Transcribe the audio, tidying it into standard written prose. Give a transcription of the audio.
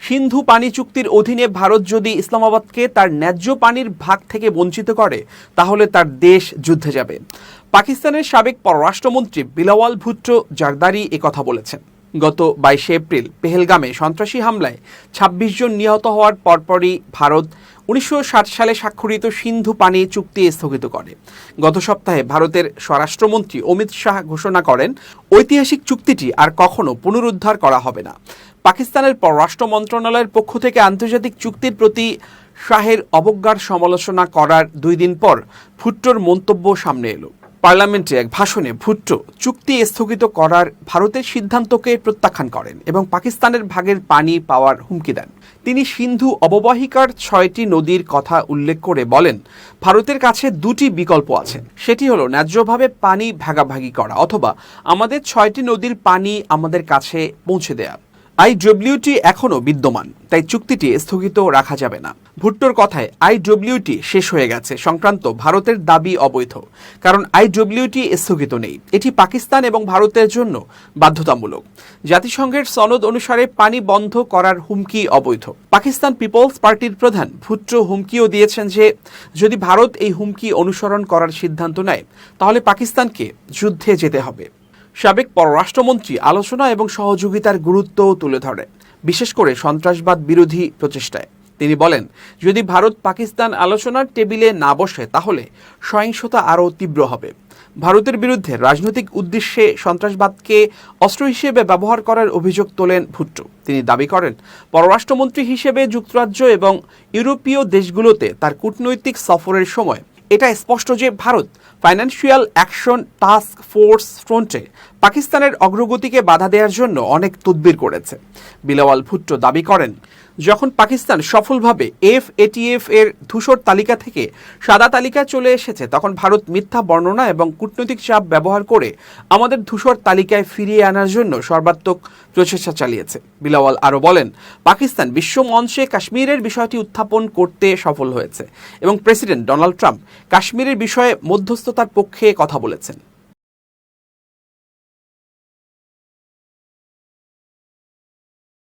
সিন্ধু পানি চুক্তির অধীনে ভারত যদি ইসলামাবাদকে তার ন্যায্য পানির ভাগ থেকে বঞ্চিত করে তাহলে তার দেশ যুদ্ধে যাবে। পাকিস্তানের সাবেক পররাষ্ট্রমন্ত্রী বিলাওয়াল ভুট্টো জারদারি একথা বলেছেন। গত 22 এপ্রিল পেহেলগামে সন্ত্রাসী হামলায় 26 জন নিহত হওয়ার পরপরই ভারত 1960 সালে স্বাক্ষরিত সিন্ধু পানি চুক্তি স্থগিত করে। গত সপ্তাহে ভারতের স্বরাষ্ট্রমন্ত্রী অমিত শাহ ঘোষণা করেন, ঐতিহাসিক চুক্তিটি আর কখনো পুনরুদ্ধার করা হবে না। পাকিস্তানের পররাষ্ট্র মন্ত্রণালয়ের পক্ষ থেকে আন্তর্জাতিক চুক্তির প্রতি শাহের অবজ্ঞার সমালোচনা করার 2 দিন পর ভুট্টোর মন্তব্য সামনে এলো। পার্লামেন্টে এক ভাষণে ভুট্টো চুক্তি স্থগিত করার ভারতের সিদ্ধান্তকে প্রত্যাখ্যান করেন এবং পাকিস্তানের ভাগের পানি পাওয়ার হুমকি দেন। তিনি সিন্ধু অববাহিকার 6টি নদীর কথা উল্লেখ করে বলেন, ভারতের কাছে 2টি বিকল্প আছে, সেটি হলো ন্যায্যভাবে পানি ভাগাভাগি করা অথবা আমাদের 6টি নদীর পানি আমাদের কাছে পৌঁছে দেয়া। আইডব্লিউটি এখনও বিদ্যমান, তাই চুক্তিটি স্থগিত রাখা যাবে না। ভুট্টোর কথায় আইডব্লিউটি শেষ হয়ে গেছে সংক্রান্ত ভারতের দাবি অবৈধ, কারণ আইডব্লিউটি স্থগিত নেই, এটি পাকিস্তান এবং ভারতের জন্য বাধ্যতামূলক। জাতিসংঘের সনদ অনুসারে পানি বন্ধ করার হুমকি অবৈধ। পাকিস্তান পিপলস পার্টির প্রধান ভুট্টো হুমকিও দিয়েছেন যে যদি ভারত এই হুমকি অনুসরণ করার সিদ্ধান্ত নেয় তাহলে পাকিস্তানকে যুদ্ধে যেতে হবে। সাবেক পররাষ্ট্রমন্ত্রী আলোচনা এবং সহযোগিতার গুরুত্ব তুলে ধরেন, বিশেষ করে সন্ত্রাসবাদ বিরোধী প্রচেষ্টায়। তিনি বলেন, যদি ভারত পাকিস্তান আলোচনার টেবিলে না বসে তাহলে সহিংসতা আরও তীব্র হবে। ভারতের বিরুদ্ধে রাজনৈতিক উদ্দেশ্যে সন্ত্রাসবাদকে অস্ত্র হিসেবে ব্যবহার করার অভিযোগ তোলেন ভুট্টো। তিনি দাবি করেন, পররাষ্ট্রমন্ত্রী হিসেবে যুক্তরাজ্য এবং ইউরোপীয় দেশগুলোতে তার কূটনৈতিক সফরের সময় এটা স্পষ্ট যে Bharat financial action task force ফ্রন্টে পাকিস্তানের অগ্রগতিকে বাধা দেওয়ার জন্য অনেক তদবির করেছে। বিলাওয়াল ভুট্টো দাবি করেন, যখন পাকিস্তান সফলভাবে FATF এর ধূসর তালিকা থেকে সাদা তালিকায় চলে এসেছে তখন ভারত মিথ্যা বর্ণনা এবং কূটনৈতিক চাপ ব্যবহার করে আমাদের ধূসর তালিকায় ফিরিয়ে আনার জন্য সর্বাত্মক প্রচেষ্টা চালিয়েছে। বিলাওয়াল আরও বলেন, পাকিস্তান বিশ্ব মঞ্চে কাশ্মীরের বিষয়টি উত্থাপন করতে সফল হয়েছে এবং প্রেসিডেন্ট ডোনাল্ড ট্রাম্প কাশ্মীরের বিষয়ে মধ্যস্থতার পক্ষে কথা বলেছেন।